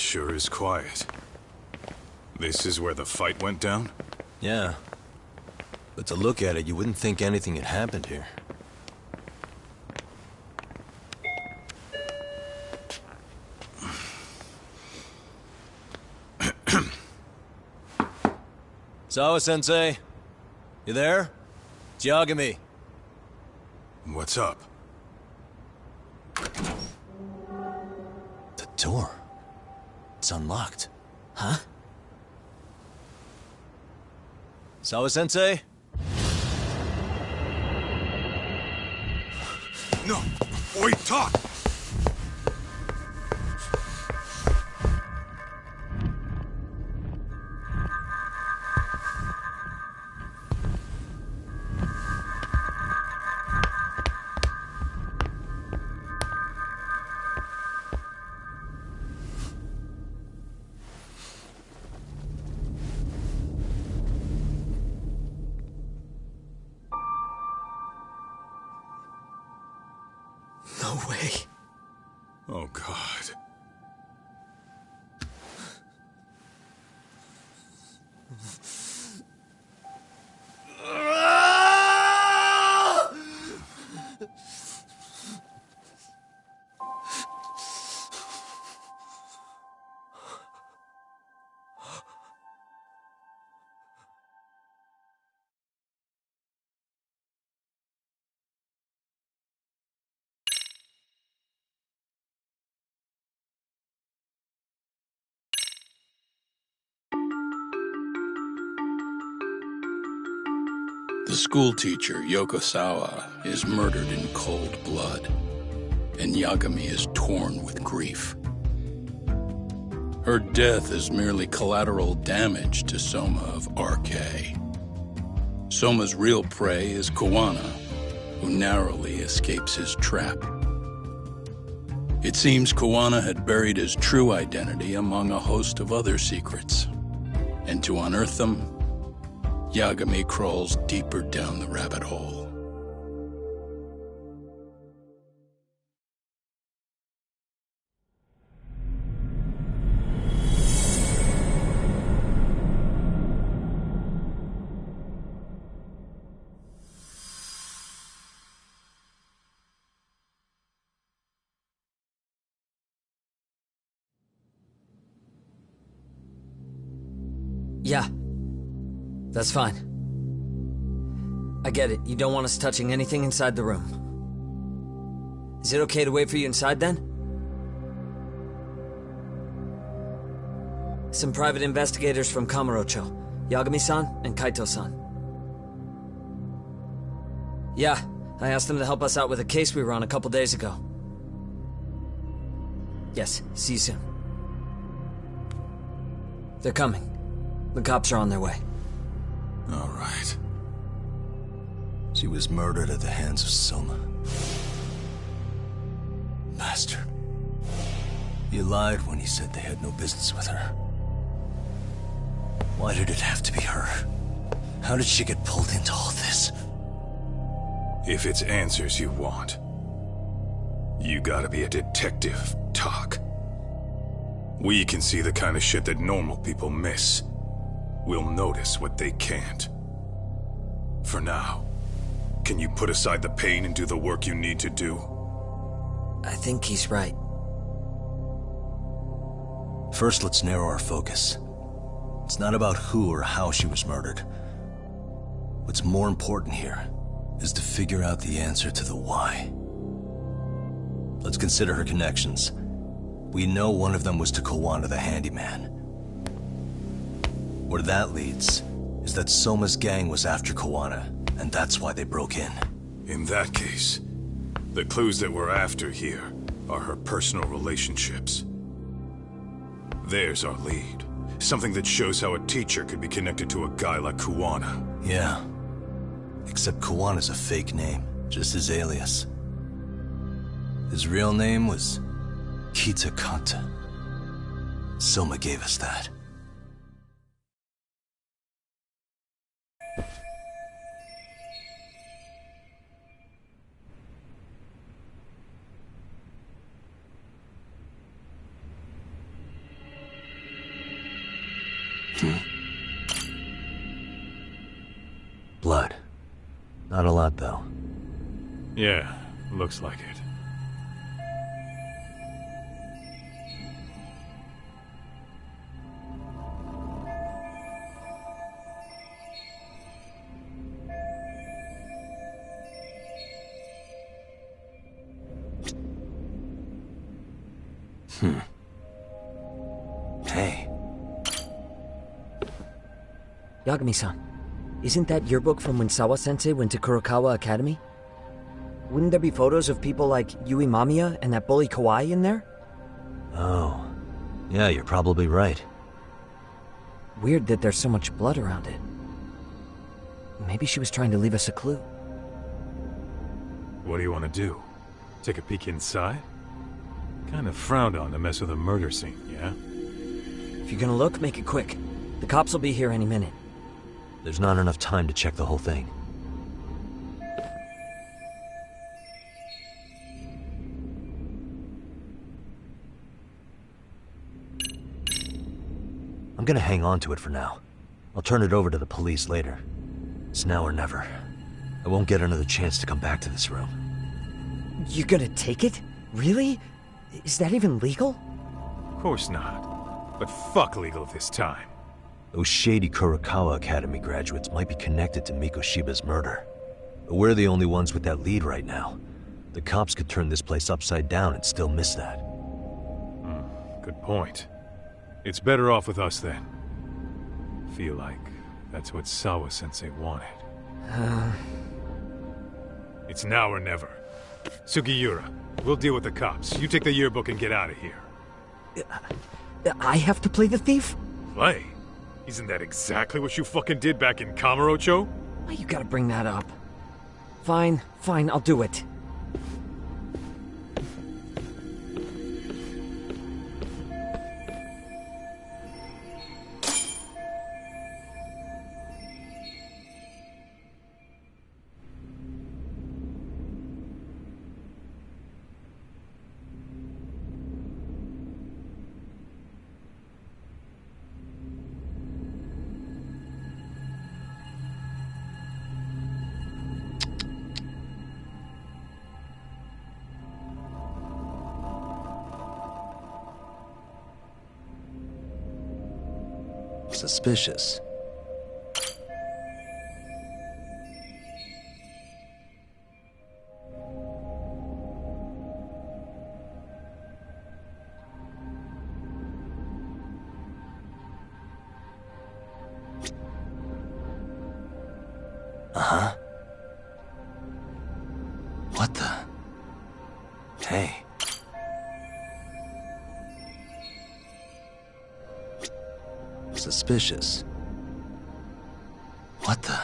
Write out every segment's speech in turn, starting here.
sure is quiet. This is where the fight went down? Yeah. But to look at it, you wouldn't think anything had happened here. Sawa-sensei? You there? It's Yagami. What's up? The door. It's unlocked. Huh? Sawa-sensei? No! Wait, talk! No way. Oh, God. The schoolteacher, Yokosawa, is murdered in cold blood, and Yagami is torn with grief. Her death is merely collateral damage to Soma of RK. Soma's real prey is Kawana, who narrowly escapes his trap. It seems Kawana had buried his true identity among a host of other secrets, and to unearth them, Yagami crawls deeper down the rabbit hole. Yeah. That's fine. I get it. You don't want us touching anything inside the room. Is it okay to wait for you inside, then? Some private investigators from Kamurocho. Yagami-san and Kaito-san. Yeah, I asked them to help us out with a case we were on a couple days ago. Yes, see you soon. They're coming. The cops are on their way. All right. She was murdered at the hands of Soma. Bastard. He lied when he said they had no business with her. Why did it have to be her? How did she get pulled into all this? If it's answers you want, you gotta be a detective, Talk. We can see the kind of shit that normal people miss. We'll notice what they can't. For now, can you put aside the pain and do the work you need to do? I think he's right. First, let's narrow our focus. It's not about who or how she was murdered. What's more important here is to figure out the answer to the why. Let's consider her connections. We know one of them was to Kawana the handyman. Where that leads is that Soma's gang was after Kawana, and that's why they broke in. In that case, the clues that we're after here are her personal relationships. There's our lead. Something that shows how a teacher could be connected to a guy like Kawana. Yeah. Except Kawana's a fake name, just his alias. His real name was Kitakata. Soma gave us that. Blood. Not a lot, though. Yeah, looks like it. Hey. Yagami-san, isn't that yearbook from when Sawa-sensei went to Kurokawa Academy? Wouldn't there be photos of people like Yui Mamiya and that bully Kawai in there? Oh. Yeah, you're probably right. Weird that there's so much blood around it. Maybe she was trying to leave us a clue. What do you want to do? Take a peek inside? Kind of frowned on to mess with a murder scene, yeah? If you're gonna look, make it quick. The cops will be here any minute. There's not enough time to check the whole thing. I'm gonna hang on to it for now. I'll turn it over to the police later. It's now or never. I won't get another chance to come back to this room. You're gonna take it? Really? Is that even legal? Of course not. But fuck legal this time. Those shady Kurokawa Academy graduates might be connected to Mikoshiba's murder. But we're the only ones with that lead right now. The cops could turn this place upside down and still miss that. Good point. It's better off with us then. Feel like that's what Sawa-sensei wanted. It's now or never. Sugiura, we'll deal with the cops. You take the yearbook and get out of here. I have to play the thief? Play? Isn't that exactly what you fucking did back in Kamurocho? Why you gotta bring that up? Fine, I'll do it. Suspicious. What the? Hey. Suspicious. What the?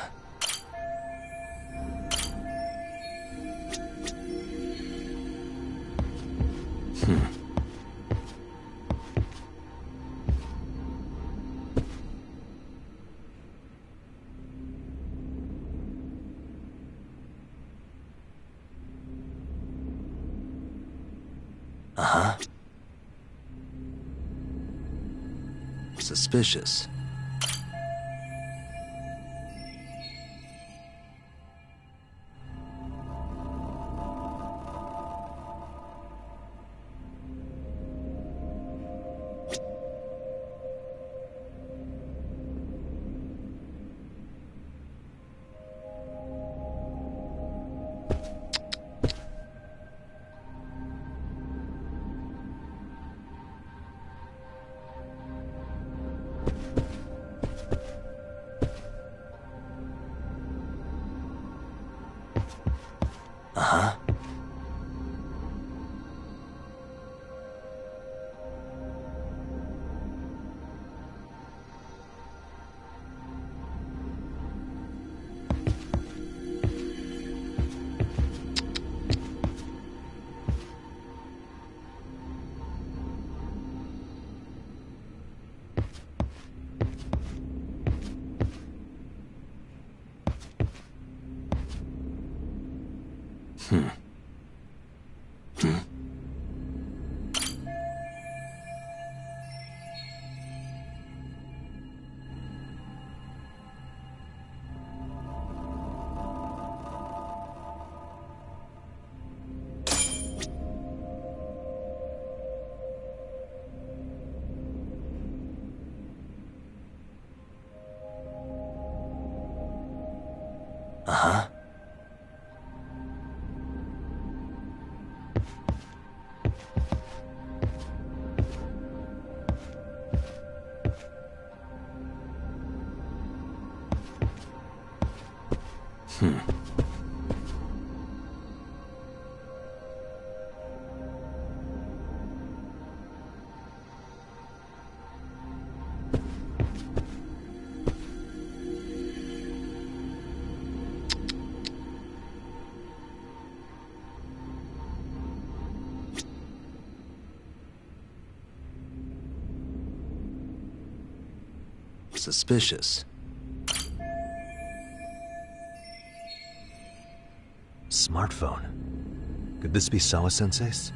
Suspicious. Hmm. Suspicious. Smartphone. Could this be Sawa-sensei's?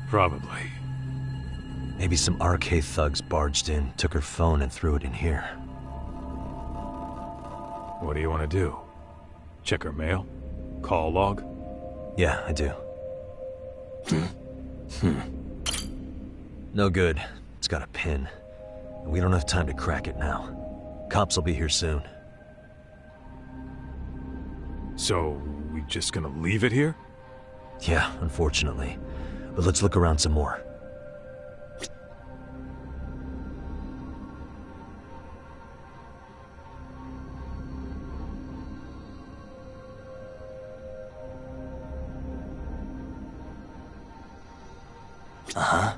Probably. Maybe some RK thugs barged in, took her phone, and threw it in here. What do you want to do? Check her mail? Call log? Yeah, I do. No good. It's got a pin. We don't have time to crack it now. Cops will be here soon. So, we just gonna leave it here? Yeah, unfortunately. But let's look around some more. Uh-huh.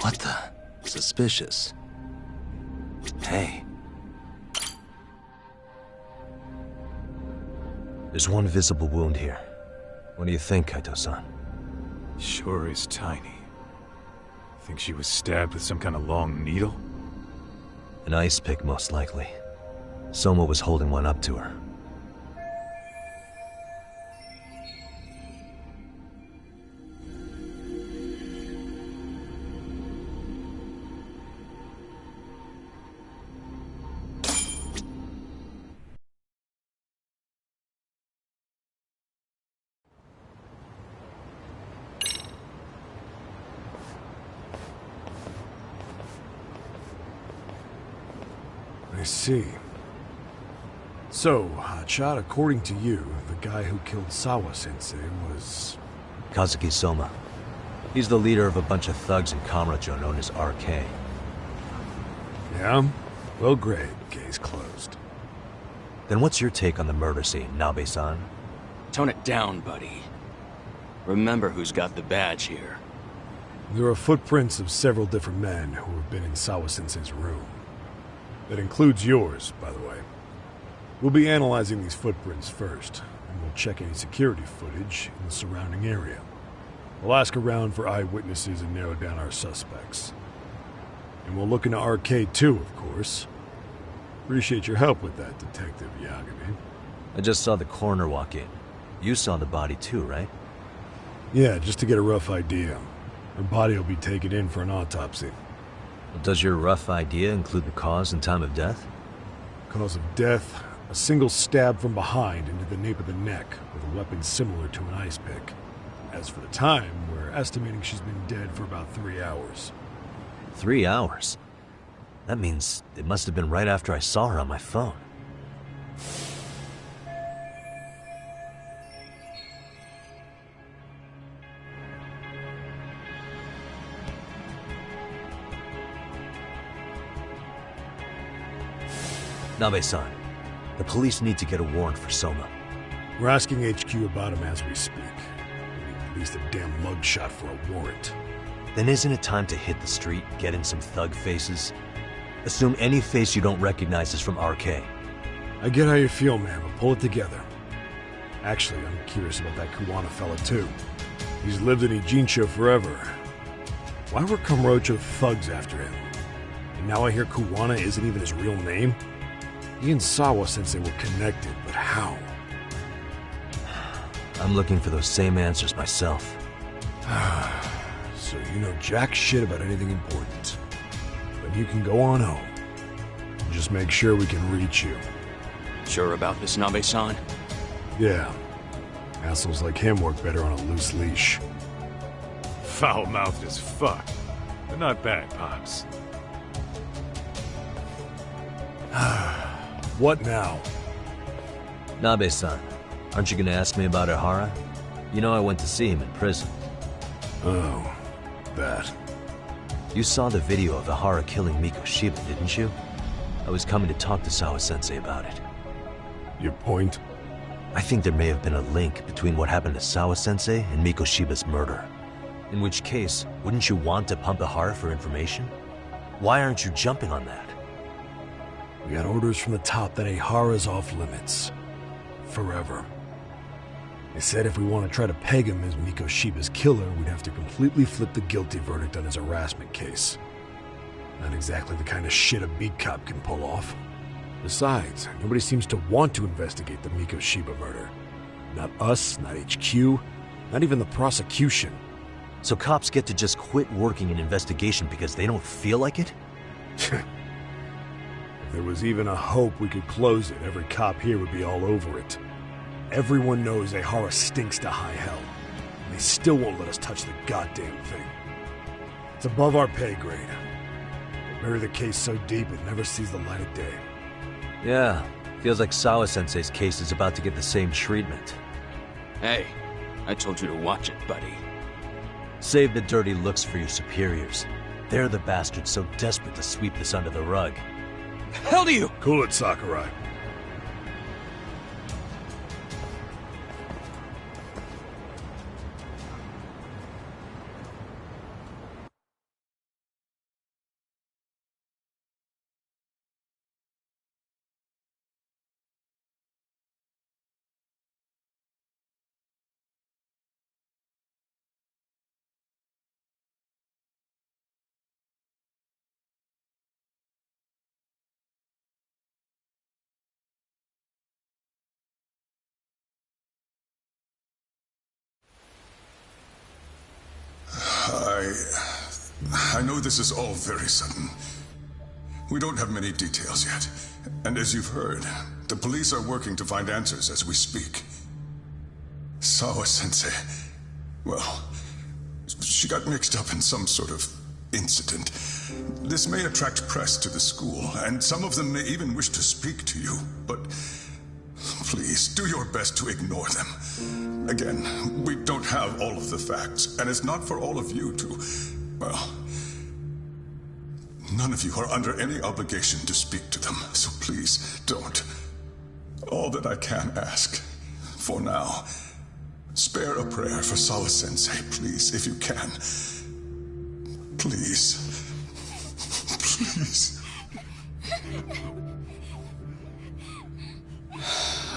What the? Suspicious. Hey. There's one visible wound here. What do you think, Kaito-san? Sure is tiny. Think she was stabbed with some kind of long needle? An ice pick, most likely. Soma was holding one up to her. I see. So, Hotshot, according to you, the guy who killed Sawa-sensei was... Kazuki Soma. He's the leader of a bunch of thugs in Kamurocho known as RK. Yeah? Well, great. Case closed. Then what's your take on the murder scene, Nabe-san? Tone it down, buddy. Remember who's got the badge here. There are footprints of several different men who have been in Sawa-sensei's room. That includes yours, by the way. We'll be analyzing these footprints first, and we'll check any security footage in the surrounding area. We'll ask around for eyewitnesses and narrow down our suspects. And we'll look into RK too, of course. Appreciate your help with that, Detective Yagami. I just saw the coroner walk in. You saw the body too, right? Yeah, just to get a rough idea. Her body will be taken in for an autopsy. Does your rough idea include the cause and time of death? Cause of death, a single stab from behind into the nape of the neck with a weapon similar to an ice pick. As for the time, we're estimating she's been dead for about 3 hours. 3 hours? That means it must have been right after I saw her on my phone. Nabe-san, the police need to get a warrant for Soma. We're asking HQ about him as we speak. We need at least a damn mugshot for a warrant. Then isn't it time to hit the street, get in some thug faces? Assume any face you don't recognize is from RK. I get how you feel, man, but pull it together. Actually, I'm curious about that Kuwana fella, too. He's lived in Ijincho forever. Why were Kamurocho thugs after him? And now I hear Kuwana isn't even his real name? He and Sawa-sensei were connected, but how? I'm looking for those same answers myself. So you know jack shit about anything important. But you can go on home. Just make sure we can reach you. Sure about this, Nabe-san? Yeah. Assholes like him work better on a loose leash. Foul-mouthed as fuck. But not bad, Pops. What now? Nabe-san, aren't you gonna ask me about Ihara? You know I went to see him in prison. Oh, that. You saw the video of Ihara killing Miko Shiba, didn't you? I was coming to talk to Sawa-sensei about it. Your point? I think there may have been a link between what happened to Sawa-sensei and Miko Shiba's murder. In which case, wouldn't you want to pump Ihara for information? Why aren't you jumping on that? We got orders from the top that Ihara's off limits. Forever. They said if we want to try to peg him as Miko Shiba's killer, we'd have to completely flip the guilty verdict on his harassment case. Not exactly the kind of shit a beat cop can pull off. Besides, nobody seems to want to investigate the Miko Shiba murder. Not us, not HQ, not even the prosecution. So cops get to just quit working an investigation because they don't feel like it? If there was even a hope we could close it, every cop here would be all over it. Everyone knows Ihara stinks to high hell, and they still won't let us touch the goddamn thing. It's above our pay grade. They bury the case so deep it never sees the light of day. Yeah, feels like Sawa-sensei's case is about to get the same treatment. Hey, I told you to watch it, buddy. Save the dirty looks for your superiors. They're the bastards so desperate to sweep this under the rug. Hell do you? Cool it, Sakurai. I know this is all very sudden. We don't have many details yet. And as you've heard, the police are working to find answers as we speak. Sawa-sensei, well, she got mixed up in some sort of incident. This may attract press to the school, and some of them may even wish to speak to you, but please, do your best to ignore them. Again, we don't have all of the facts, and it's not for all of you to, well, none of you are under any obligation to speak to them, so please, don't. All that I can ask, for now, spare a prayer for Sawa-sensei, please, if you can. Please. Please.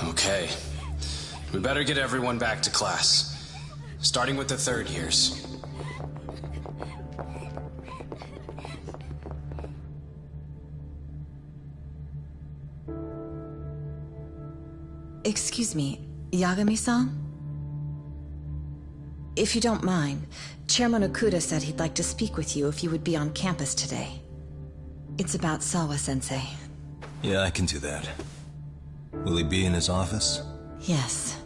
Okay. We better get everyone back to class. Starting with the third years. Excuse me, Yagami-san? If you don't mind, Chairman Okuda said he'd like to speak with you if you would be on campus today. It's about Sawa-sensei. Yeah, I can do that. Will he be in his office? Yes.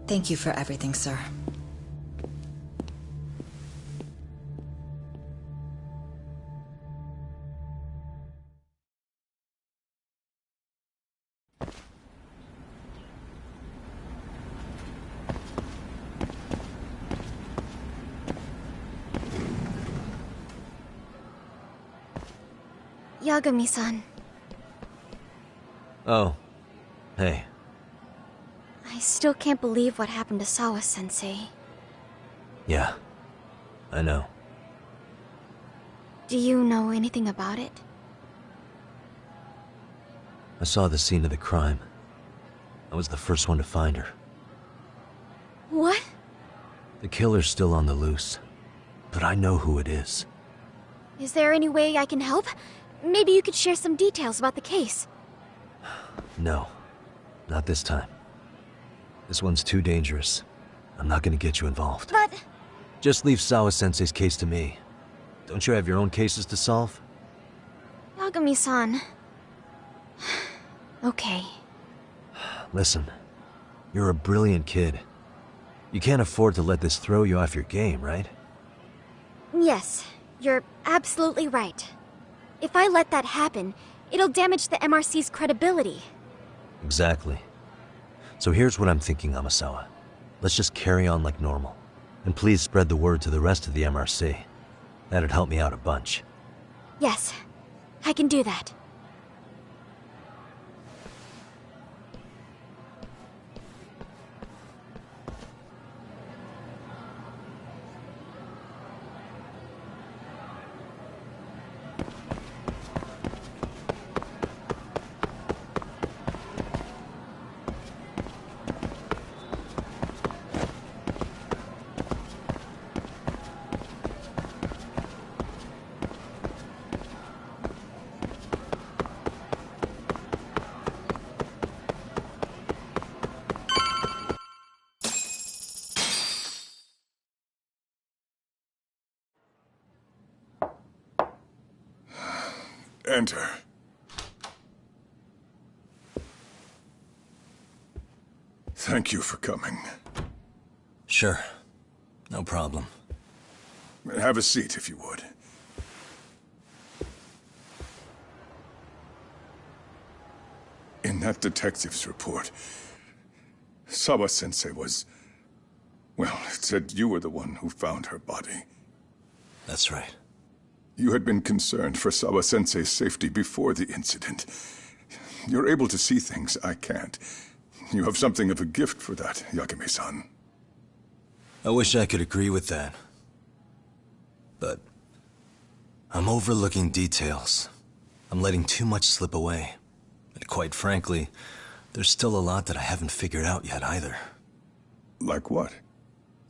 Thank you for everything, sir. Yagami-san. Oh. Hey. I still can't believe what happened to Sawa-sensei. Yeah. I know. Do you know anything about it? I saw the scene of the crime. I was the first one to find her. What? The killer's still on the loose. But I know who it is. Is there any way I can help? Maybe you could share some details about the case. No, not this time. This one's too dangerous. I'm not gonna get you involved. But... Just leave Sawa-sensei's case to me. Don't you have your own cases to solve? Yagami-san... Okay. Listen, you're a brilliant kid. You can't afford to let this throw you off your game, right? Yes, you're absolutely right. If I let that happen, it'll damage the MRC's credibility. Exactly. So here's what I'm thinking, Amasawa. Let's just carry on like normal. And please spread the word to the rest of the MRC. That'd help me out a bunch. Yes, I can do that. Enter. Thank you for coming. Sure. No problem. Have a seat, if you would. In that detective's report, Sawa-sensei was... Well, it said you were the one who found her body. That's right. You had been concerned for Sawa-sensei's safety before the incident. You're able to see things I can't. You have something of a gift for that, Yagami-san. I wish I could agree with that. But I'm overlooking details. I'm letting too much slip away. And quite frankly, there's still a lot that I haven't figured out yet either. Like what?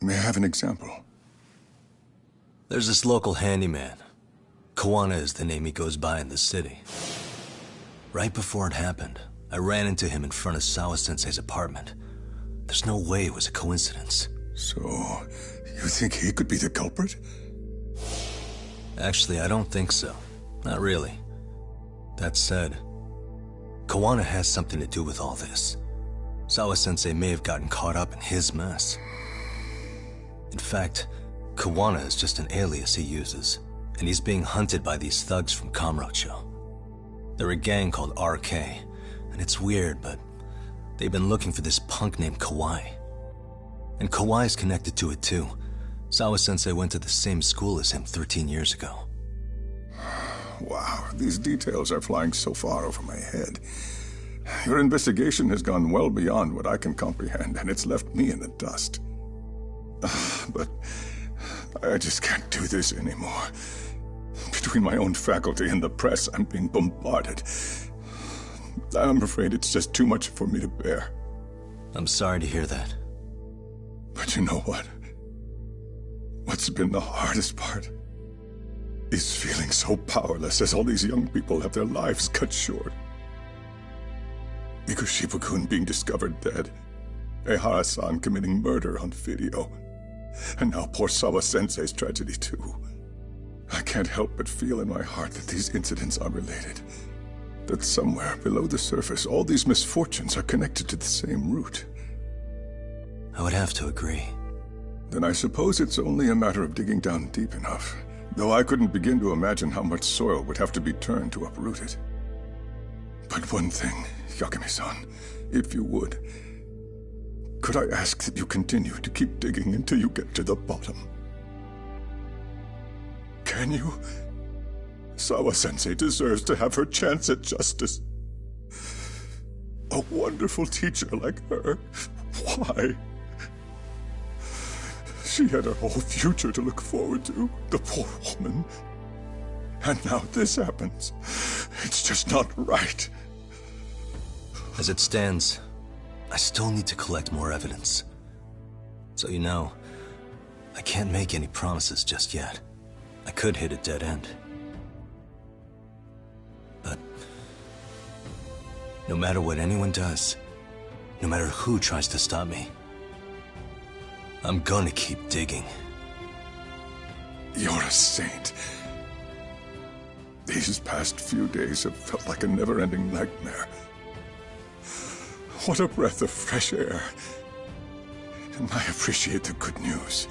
May I have an example? There's this local handyman. Kawana is the name he goes by in the city. Right before it happened, I ran into him in front of Sawa-sensei's apartment. There's no way it was a coincidence. So, you think he could be the culprit? Actually, I don't think so. Not really. That said, Kawana has something to do with all this. Sawa-sensei may have gotten caught up in his mess. In fact, Kawana is just an alias he uses, and he's being hunted by these thugs from Kamurocho. They're a gang called RK, and it's weird, but they've been looking for this punk named Kawai. And Kawai's connected to it too. Sawa-sensei went to the same school as him 13 years ago. Wow, these details are flying so far over my head. Your investigation has gone well beyond what I can comprehend, and it's left me in the dust. But I just can't do this anymore. Between my own faculty and the press, I'm being bombarded. I'm afraid it's just too much for me to bear. I'm sorry to hear that. But you know what? What's been the hardest part? Is feeling so powerless as all these young people have their lives cut short. Mikushiba-kun being discovered dead. Ehara-san committing murder on video. And now poor Sawa-sensei's tragedy too. I can't help but feel in my heart that these incidents are related. That somewhere below the surface, all these misfortunes are connected to the same root. I would have to agree. Then I suppose it's only a matter of digging down deep enough. Though I couldn't begin to imagine how much soil would have to be turned to uproot it. But one thing, Yagami-san, if you would, could I ask that you continue to keep digging until you get to the bottom? Can you? Sawa-sensei deserves to have her chance at justice. A wonderful teacher like her. Why? She had her whole future to look forward to, the poor woman. And now this happens. It's just not right. As it stands, I still need to collect more evidence. So you know, I can't make any promises just yet. I could hit a dead end. But No matter what anyone does, no matter who tries to stop me, I'm gonna keep digging. You're a saint. These past few days have felt like a never-ending nightmare. What a breath of fresh air. And I appreciate the good news.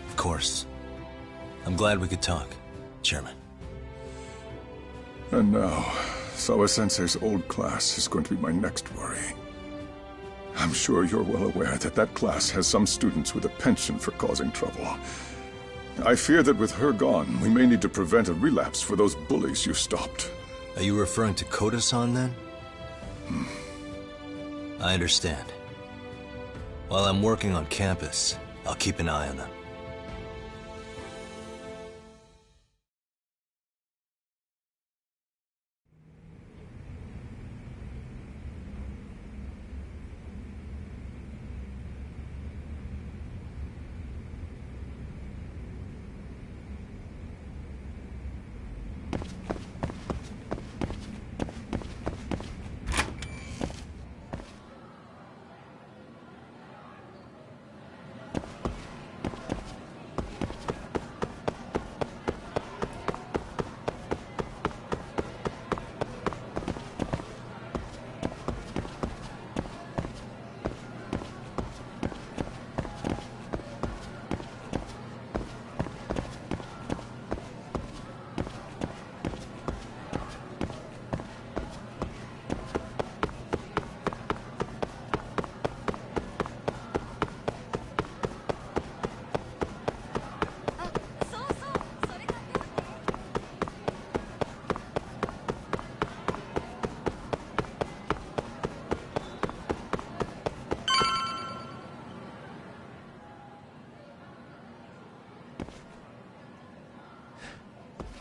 Of course. I'm glad we could talk, Chairman. And now, Sawa-sensei's old class is going to be my next worry. I'm sure you're well aware that that class has some students with a penchant for causing trouble. I fear that with her gone, we may need to prevent a relapse for those bullies you stopped. Are you referring to Koda-san, then? I understand. While I'm working on campus, I'll keep an eye on them.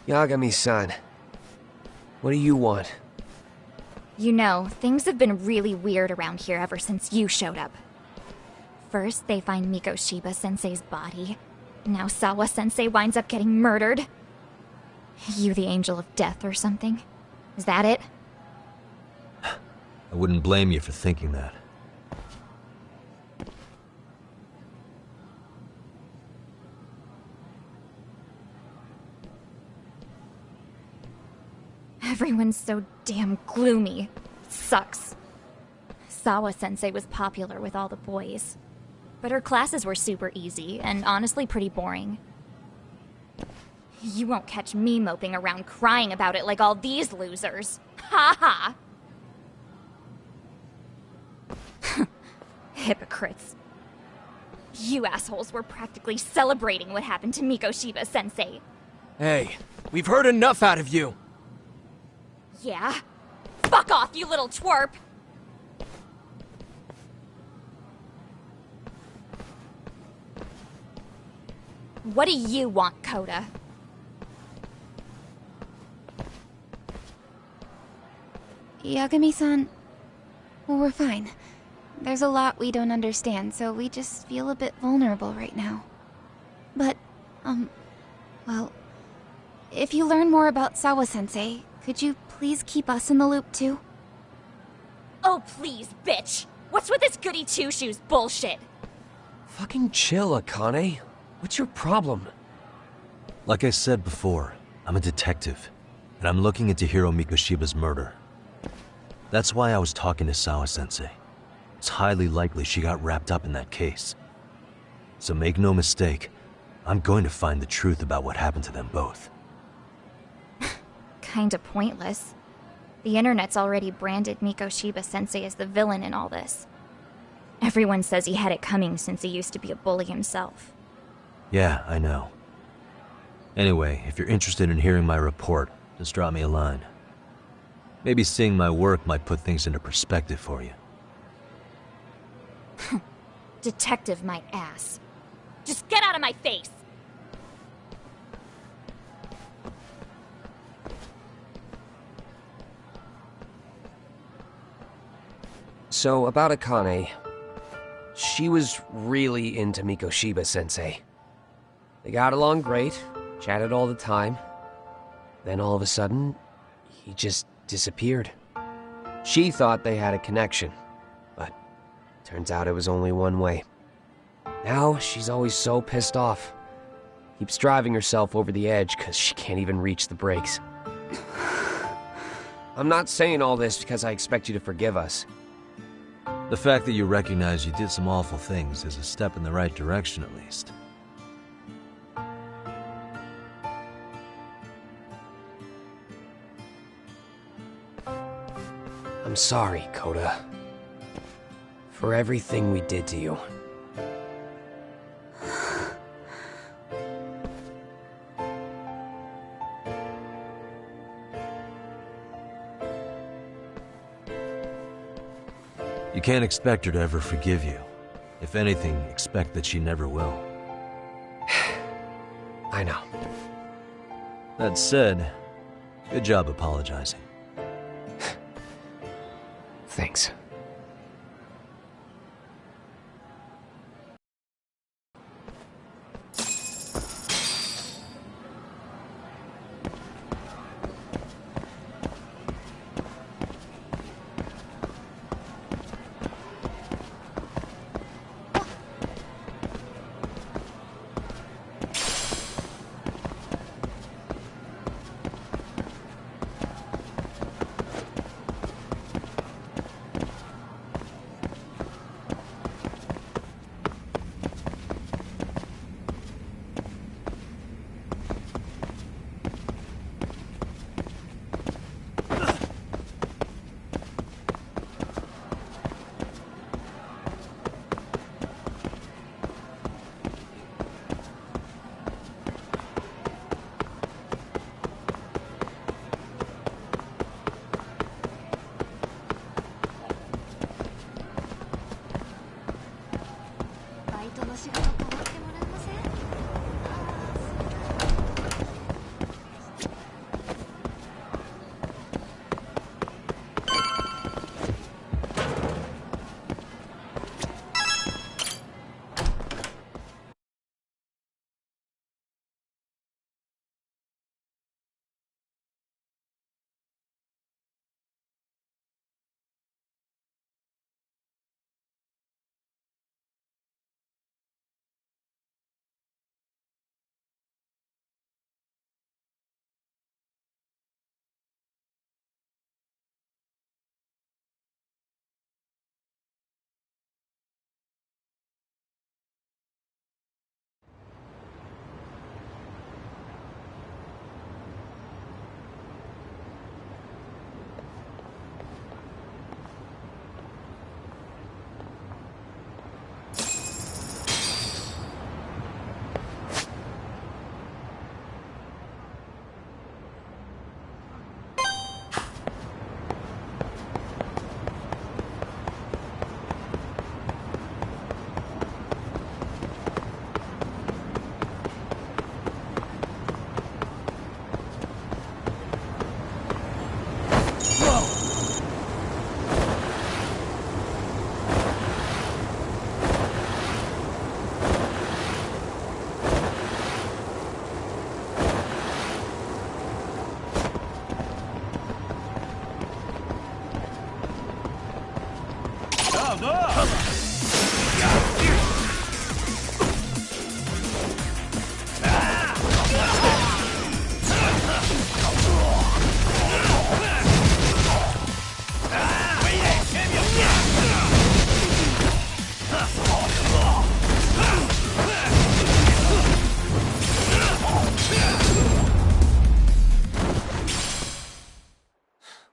Yagami-san, what do you want? You know, things have been really weird around here ever since you showed up. First, they find Mikoshiba-sensei's body. Now Sawa-sensei winds up getting murdered. You the angel of death or something? Is that it? I wouldn't blame you for thinking that. Everyone's so damn gloomy. It sucks. Sawa-sensei was popular with all the boys. But her classes were super easy, and honestly pretty boring. You won't catch me moping around crying about it like all these losers. Ha ha! Hypocrites. You assholes were practically celebrating what happened to Mikoshiba-sensei. Hey, we've heard enough out of you! Yeah? Fuck off, you little twerp! What do you want, Koda? Yagami-san, well, we're fine. There's a lot we don't understand, so we just feel a bit vulnerable right now. But, well, if you learn more about Sawa-sensei, could you please keep us in the loop too? Oh, please, bitch! What's with this goody two-shoes bullshit? Fucking chill, Akane. What's your problem? Like I said before, I'm a detective, and I'm looking into Hiro Mikoshiba's murder. That's why I was talking to Sawa-sensei. It's highly likely she got wrapped up in that case. So make no mistake, I'm going to find the truth about what happened to them both. Kinda pointless. The internet's already branded Mikoshiba-sensei as the villain in all this. Everyone says he had it coming since he used to be a bully himself. Yeah, I know. Anyway, if you're interested in hearing my report, just drop me a line. Maybe seeing my work might put things into perspective for you. Detective my ass. Just get out of my face! So, about Akane. She was really into Mikoshiba-sensei. They got along great, chatted all the time. Then all of a sudden, he just disappeared. She thought they had a connection, but turns out it was only one way. Now she's always so pissed off. Keeps driving herself over the edge because she can't even reach the brakes. I'm not saying all this because I expect you to forgive us. The fact that you recognize you did some awful things is a step in the right direction, at least. I'm sorry, Coda. For everything we did to you. You can't expect her to ever forgive you. If anything, expect that she never will. I know. That said, good job apologizing. Thanks.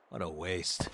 What a waste.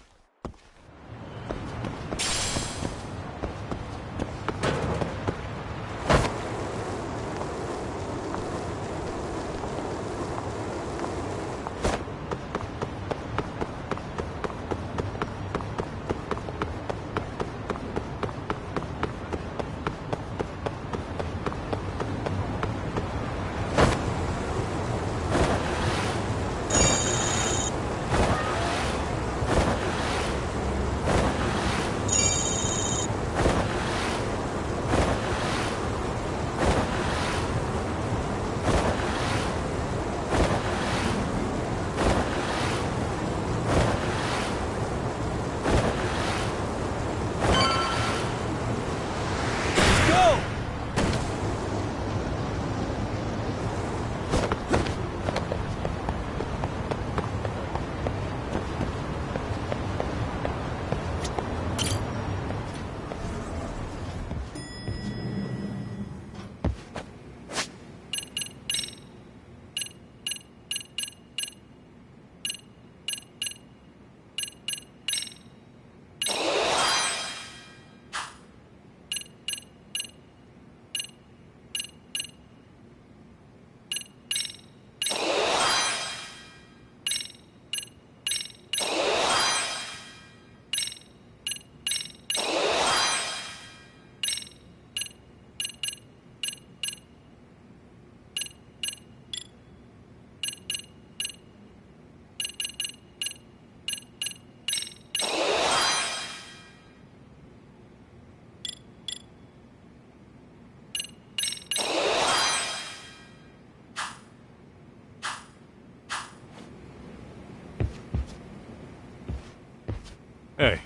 Hey,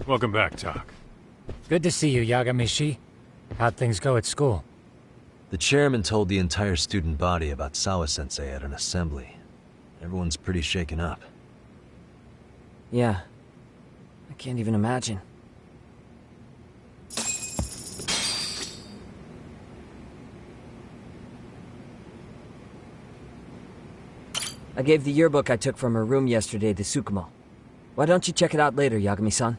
welcome back, Tak. Good to see you, Yagamishi. How'd things go at school? The chairman told the entire student body about Sawa-sensei at an assembly. Everyone's pretty shaken up. Yeah. I can't even imagine. I gave the yearbook I took from her room yesterday to Tsukumo. Why don't you check it out later, Yagami-san?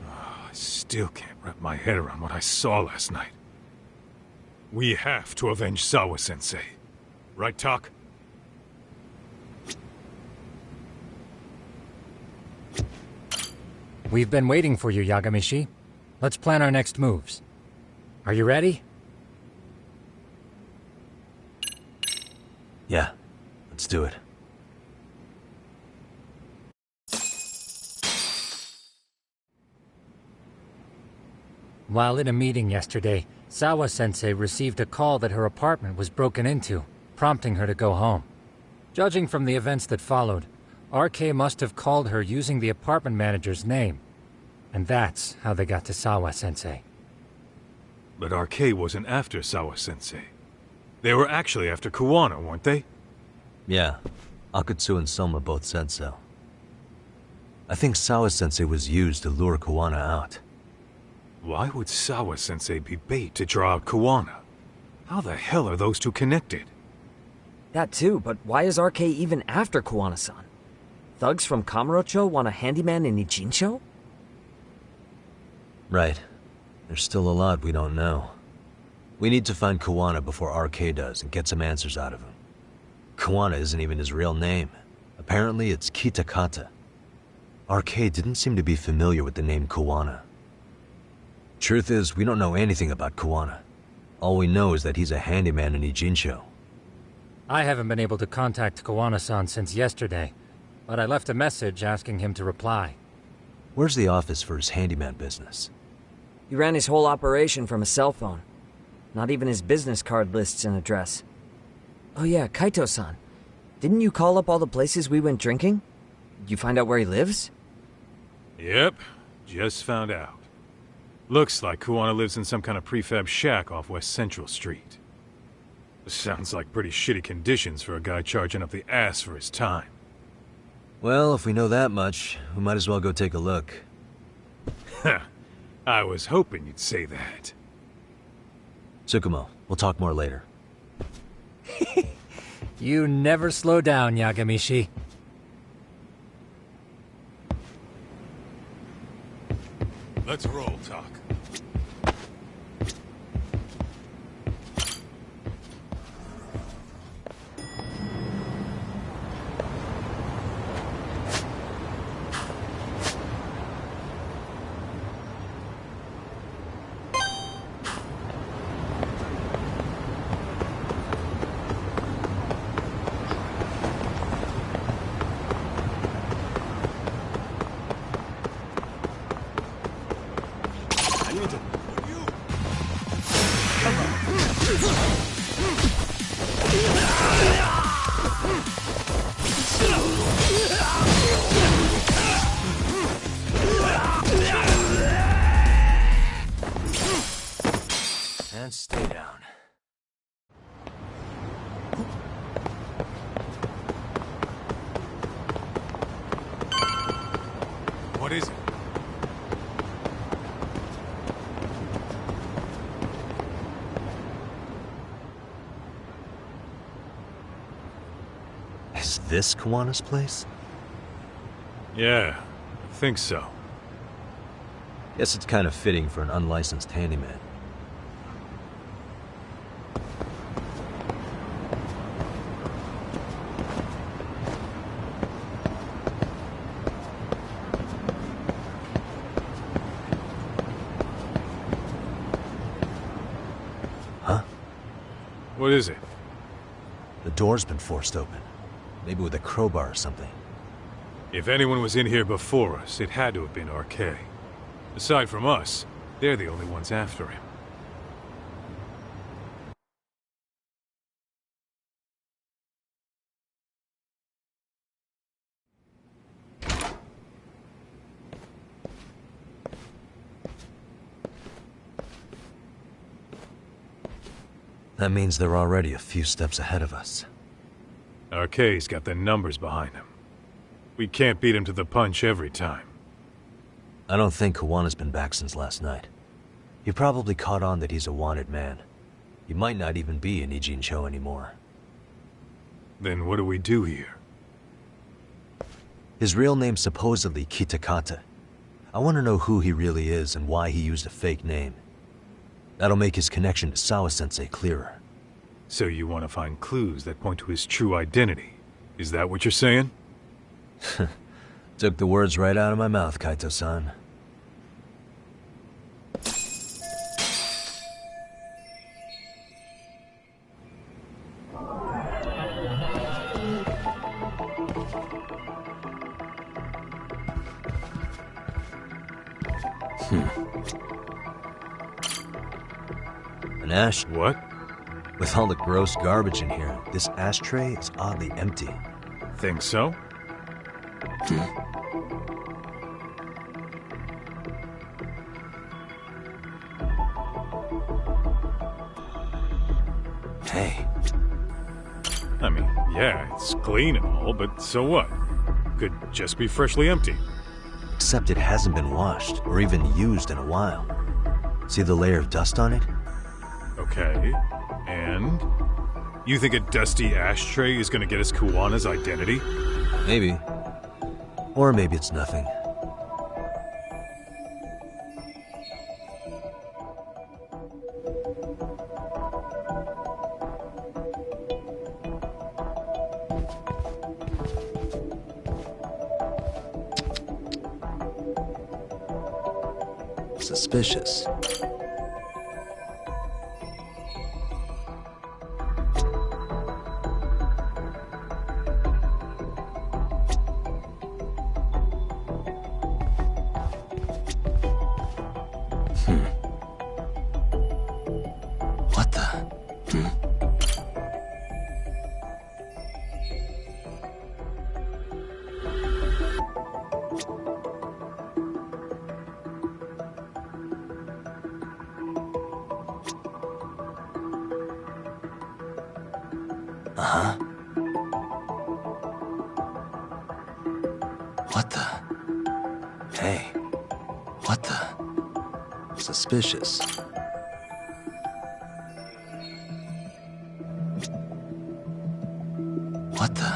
I still can't wrap my head around what I saw last night. We have to avenge Sawa-sensei. Right, Tak? We've been waiting for you, Yagamishi. Let's plan our next moves. Are you ready? Yeah, let's do it. While in a meeting yesterday, Sawa-sensei received a call that her apartment was broken into, prompting her to go home. Judging from the events that followed, RK must have called her using the apartment manager's name. And that's how they got to Sawa-sensei. But RK wasn't after Sawa-sensei. They were actually after Kuwana, weren't they? Yeah, Akutsu and Soma both said so. I think Sawa-sensei was used to lure Kuwana out. Why would Sawa-sensei be bait to draw out Kuwana? How the hell are those two connected? That too, but why is RK even after Kuwana-san? Thugs from Kamurocho want a handyman in Ijincho? Right. There's still a lot we don't know. We need to find Kuwana before RK does and get some answers out of him. Kuwana isn't even his real name. Apparently it's Kitakata. RK didn't seem to be familiar with the name Kuwana. Truth is, we don't know anything about Kuwana. All we know is that he's a handyman in Ijincho. I haven't been able to contact Kuwana-san since yesterday, but I left a message asking him to reply. Where's the office for his handyman business? He ran his whole operation from a cell phone. Not even his business card lists an address. Oh yeah, Kaito-san. Didn't you call up all the places we went drinking? Did you find out where he lives? Yep, just found out. Looks like Kuwana lives in some kind of prefab shack off West Central Street. Sounds like pretty shitty conditions for a guy charging up the ass for his time. Well, if we know that much, we might as well go take a look. I was hoping you'd say that. Tsukumo, we'll talk more later. You never slow down, Yagamishi. Let's roll, Tak. And stay down. What is it? Is this Kuwana's place? Yeah, I think so. Guess it's kind of fitting for an unlicensed handyman. Huh? What is it? The door's been forced open. Maybe with a crowbar or something. If anyone was in here before us, it had to have been RK. Aside from us, they're the only ones after him. That means they're already a few steps ahead of us. RK's got the numbers behind him. We can't beat him to the punch every time. I don't think Kawana's been back since last night. He probably caught on that he's a wanted man. He might not even be in Ijincho anymore. Then what do we do here? His real name's supposedly Kitakata. I want to know who he really is and why he used a fake name. That'll make his connection to Sawa-sensei clearer. So you want to find clues that point to his true identity? Is that what you're saying? Took the words right out of my mouth, Kaito-san. An ash? What? With all the gross garbage in here, this ashtray is oddly empty. Think so? Hey. I mean, yeah, it's clean and all, but so what? Could just be freshly empty. Except it hasn't been washed, or even used in a while. See the layer of dust on it? Okay, and? You think a dusty ashtray is gonna get us Kawana's identity? Maybe. Or maybe it's nothing. Suspicious. What the? Uh-huh. What the? Hey. What the? Suspicious. What the?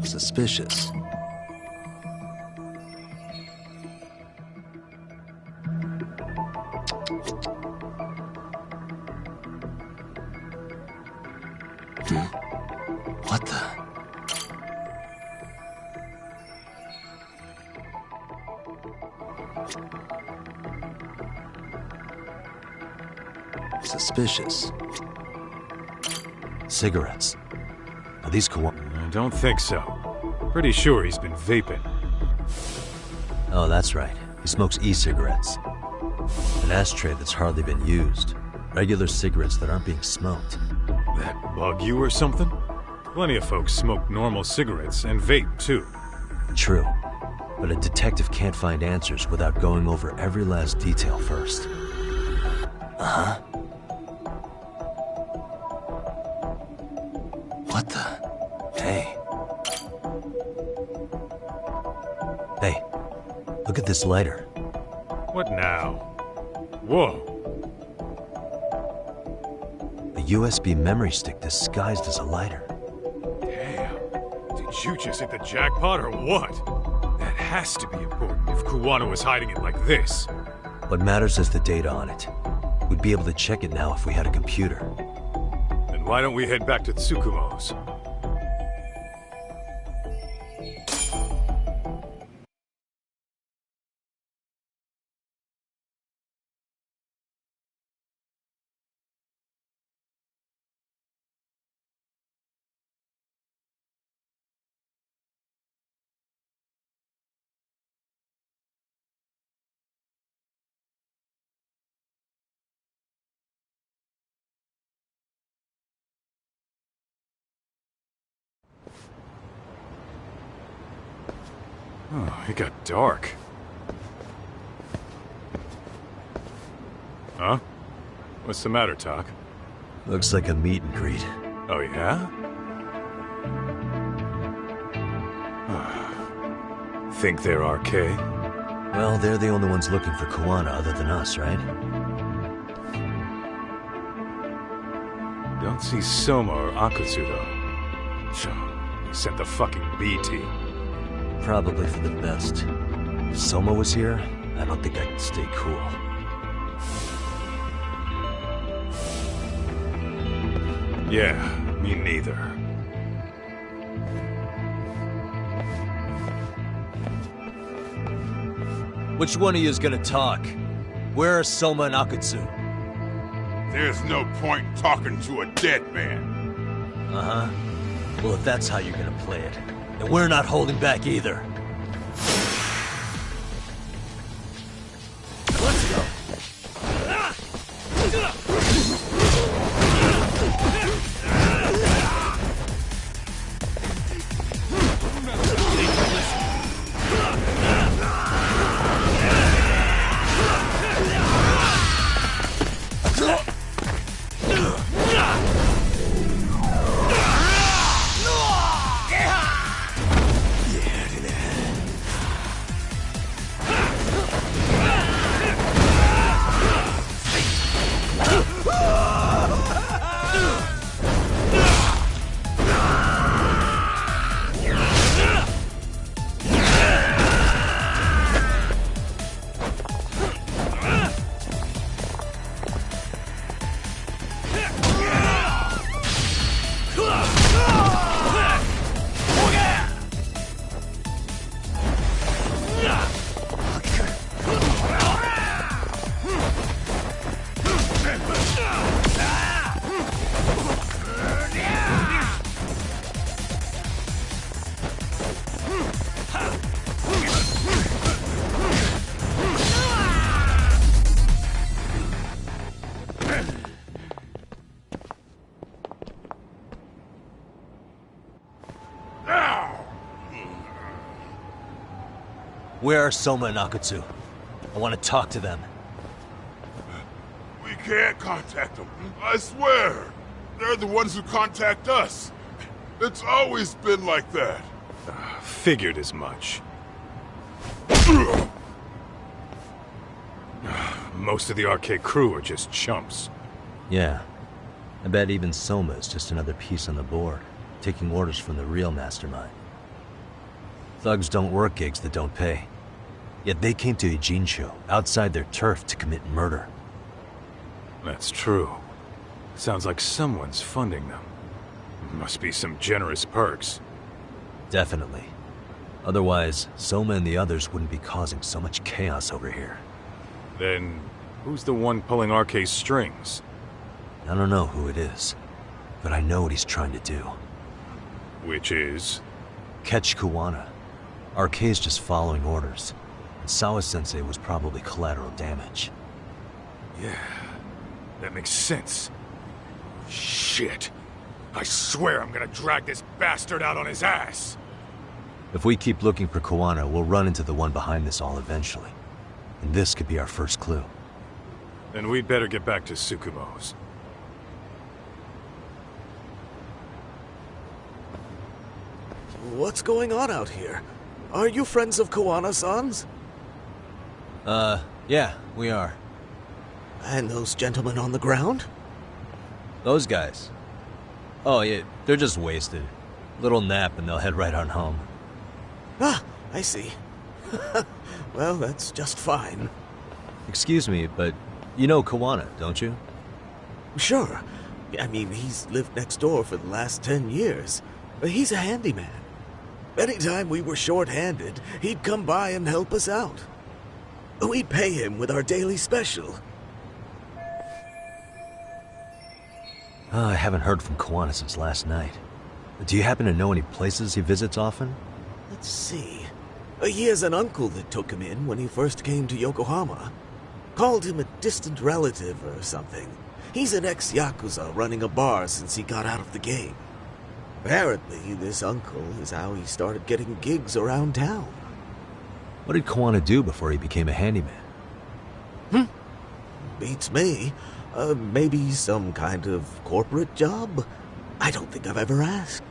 Suspicious. What the? Suspicious. Cigarettes. Are these I don't think so. Pretty sure he's been vaping. Oh, that's right. He smokes e-cigarettes. An ashtray that's hardly been used. Regular cigarettes that aren't being smoked. That bug you or something? Plenty of folks smoke normal cigarettes and vape, too. True. But a detective can't find answers without going over every last detail first. Uh-huh. What the? Hey. Hey, look at this lighter. What now? Whoa. A USB memory stick disguised as a lighter. Damn. Did you just hit the jackpot or what? That has to be important if Kuwano was hiding it like this. What matters is the data on it. We'd be able to check it now if we had a computer. Then why don't we head back to Tsukumo's? Oh, it got dark. Huh? What's the matter, Tak? Looks like a meet and greet. Oh, yeah? Think they're RK? Well, they're the only ones looking for Koana other than us, right? Don't see Soma or Akutsu, though. He sent the fucking B team. Probably for the best. If Soma was here, I don't think I could stay cool. Yeah, me neither. Which one of you is gonna talk? Where are Soma and Akutsu? There's no point in talking to a dead man. Uh-huh. Well, if that's how you're gonna play it, then we're not holding back either. Let's go. Where are Soma and Akutsu? I want to talk to them. We can't contact them. I swear. They're the ones who contact us. It's always been like that. Figured as much. Most of the RK crew are just chumps. Yeah. I bet even Soma is just another piece on the board, taking orders from the real mastermind. Thugs don't work gigs that don't pay. Yet they came to Ijincho, outside their turf, to commit murder. That's true. Sounds like someone's funding them. Must be some generous perks. Definitely. Otherwise, Soma and the others wouldn't be causing so much chaos over here. Then, who's the one pulling RK's strings? I don't know who it is, but I know what he's trying to do. Which is? Catch Koana. RK's just following orders. And Sawa-sensei was probably collateral damage. Yeah, that makes sense. Shit. I swear I'm gonna drag this bastard out on his ass! If we keep looking for Koana, we'll run into the one behind this all eventually. And this could be our first clue. Then we'd better get back to Tsukumo's. What's going on out here? Are you friends of Koana-san's? Yeah, we are. And those gentlemen on the ground? Those guys? Oh, yeah, they're just wasted. Little nap and they'll head right on home. Ah, I see. Well, that's just fine. Excuse me, but you know Koana, don't you? Sure. I mean, he's lived next door for the last 10 years. He's a handyman. Anytime we were short-handed, he'd come by and help us out. We'd pay him with our daily special. I haven't heard from Koana since last night. Do you happen to know any places he visits often? Let's see. He has an uncle that took him in when he first came to Yokohama. Called him a distant relative or something. He's an ex-Yakuza running a bar since he got out of the game. Apparently, this uncle is how he started getting gigs around town. What did Koana do before he became a handyman? Beats me. Maybe some kind of corporate job? I don't think I've ever asked.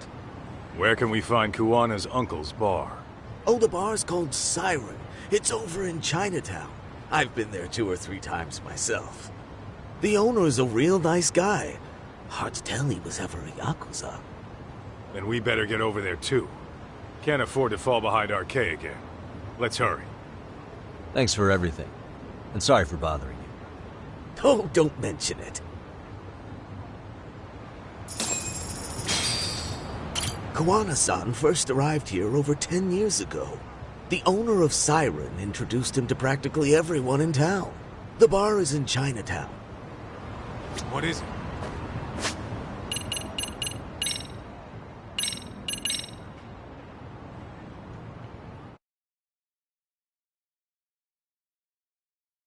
Where can we find Kuwana's uncle's bar? Oh, the bar's called Siren. It's over in Chinatown. I've been there 2 or 3 times myself. The owner is a real nice guy. Hard to tell he was ever a Yakuza. Then we better get over there too. Can't afford to fall behind RK again. Let's hurry. Thanks for everything. And sorry for bothering you. Oh, don't mention it. Kuwana-san first arrived here over 10 years ago. The owner of Siren introduced him to practically everyone in town. The bar is in Chinatown. What is it?